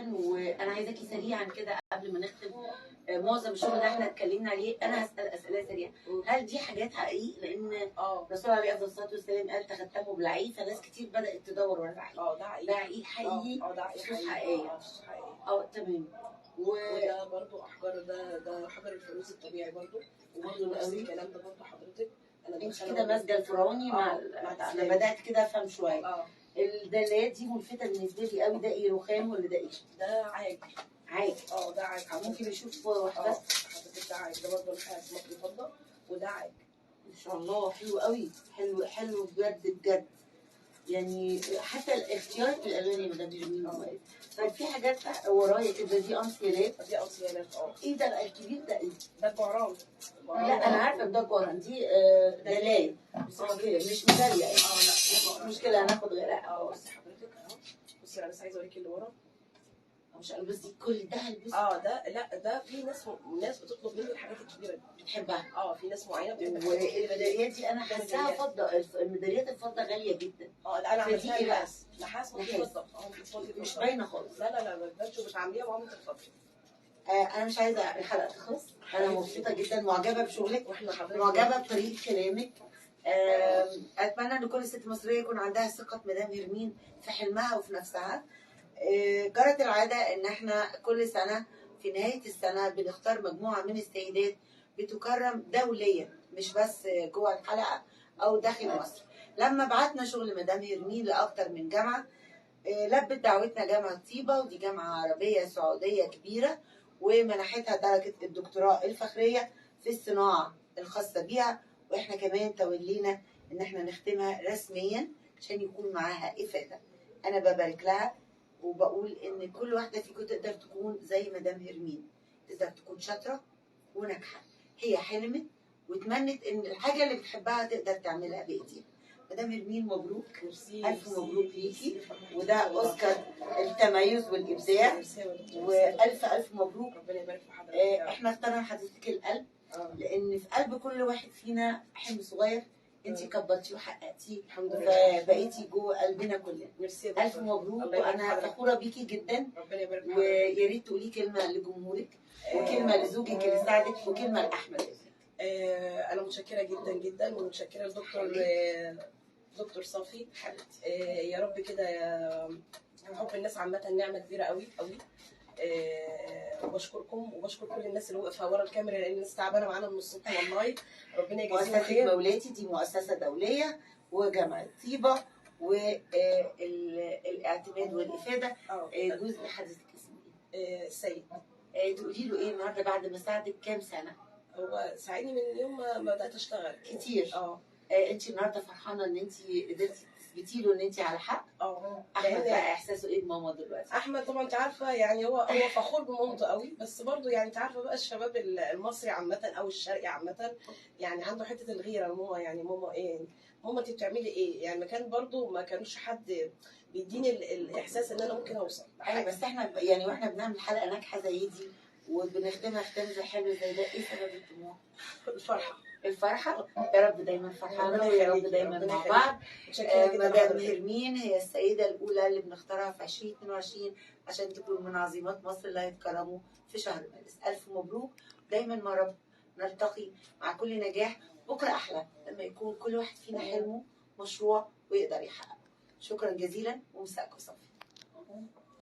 وانا عايزاكي سريعا كده قبل ما نختم. معظم الشغل ده احنا اتكلمنا عليه، انا هسال اسئله سريعه. هل دي حاجات حقيقيه؟ لان الرسول عليه الصلاه والسلام قال تختموا بالعيد، فناس كتير بدات تدور ورا العيد. ده عيد حقيقي. ده عيد حقيقيه. تمام. وده برضو احجار، ده حجر الفانوس الطبيعي برضو، وبرضو نفس الكلام ده برضو حضرتك. انت كده ماسكه الفرعوني مع انا بدات كده افهم شويه. الدلات دي ملفته بالنسبه لي قوي. ده ايه، رخام ولا ده ايه؟ ده عاج. ده عاج. ممكن نشوف واحده حضرتك؟ ده عاج، ده برضه نحاس مصري فضه، وده عاج. ما شاء الله، حلو قوي، حلو بجد بجد. يعني حتى الاختيار في الالوان ده جميل. طيب في حاجات ورايا كده، دي انسيالات. ايه ده بقى الكبير ده؟ ايه ده؟ الجعران. لا انا عارفه ده الجعران، دي دلايه مش مداريه. لا مش مشكله، هناخد غيرها. بصي حضرتك اهو، بصي انا بس عايزه اوريكي اللي ورا. مش البس دي كل ده هلبس. ده لا، ده في ناس بتطلب مني الحاجات الكبيره دي، بتحبها. في ناس معينه بتحب. والميداليات دي انا حاساها فضه. الميداليات الفضه غاليه جدا. لا انا عملتها نحاس مش فضه. مش باينه خالص. لا ما انتوا بتعمليها معامله الفضه. انا مش عايزه الحلقه تخلص. انا مبسوطه جدا، معجبه بشغلك، معجبه بطريقه كلامك. اتمنى ان كل ست مصريه يكون عندها ثقه مدام هرمين في حلمها وفي نفسها. جرت العاده ان احنا كل سنه في نهايه السنه بنختار مجموعه من السيدات بتكرم دوليا، مش بس جوه الحلقه او داخل مصر. لما بعتنا شغل مدام هرمين لاكتر من جامعه، لبت دعوتنا جامعه طيبه، ودي جامعه عربيه سعوديه كبيره، ومنحتها درجه الدكتوراه الفخريه في الصناعه الخاصه بيها. واحنا كمان تولينا ان احنا نختمها رسميا عشان يكون معاها افاده. انا ببارك لها وبقول ان كل واحده فيكم تقدر تكون زي مدام هرمين، تقدر تكون شاطره وناجحه. هي حلمت وتمنت ان الحاجه اللي بتحبها تقدر تعملها بايديها. مدام هرمين مبروك، الف مبروك ليكي، وده اوسكار التميز والابداع، والف مبروك. ربنا يبارك في حضرتك. احنا اخترنا حضرتك القلب، لان في قلب كل واحد فينا حلم صغير انت كبرتيه وحققتيه، الحمد لله، فبقيتي جوه قلبنا كلنا. الف مبروك، وانا فخوره بيكي جدا. ربنا يبارك فيك. ويا ريت تقولي كلمه لجمهورك، وكلمه لزوجك اللي ساعدك، وكلمه لاحمد. انا متشكره جدا جدا، ومتشكره دكتور صافي. يا رب كده، حب الناس عامه نعمه كبيره قوي قوي. وبشكركم، وبشكر كل الناس اللي واقفه ورا الكاميرا، لان الناس تعبانه معانا من الصبح والله. ربنا يجزيهم خير. مؤسسه مولاتي دي مؤسسه دوليه، وجامعه طيبه، والاعتماد والافاده. جزء حضرتك اسمه ايه؟ السيد. تقولي له ايه النهارده بعد ما ساعدك كام سنه؟ هو ساعدني من يوم ما بدات اشتغل كتير. انت النهارده فرحانه ان انت قدرتي تثبتي له ان انت على حق؟ احمد بقى احساسه ايه بماما دلوقتي؟ احمد طبعا انت عارفه، يعني هو فخور بمامته قوي، بس برضه يعني انت عارفه بقى الشباب المصري عامه او الشرقي عامه، يعني عنده حته الغيره. ماما يعني ماما ايه، ماما انت بتعملي ايه؟ يعني ما كانوش حد بيديني الاحساس ان انا ممكن اوصل. بس احنا يعني واحنا بنعمل حلقه ناجحه زي دي وبنختمها ختام حلو زي ده، ايه سبب الطموح؟ الفرحه. يا رب دايما فرحانه، ويا رب دايما مع بعض. مدام هرمين هي السيده الاولى اللي بنختارها في 2022 عشان تكون من عظيمات مصر اللي هيتكرموا في شهر مارس. الف مبروك، دايما مع رب نلتقي مع كل نجاح. بكره احلى لما يكون كل واحد فينا حلمه مشروع ويقدر يحققه. شكرا جزيلا، ومساءكم صافي.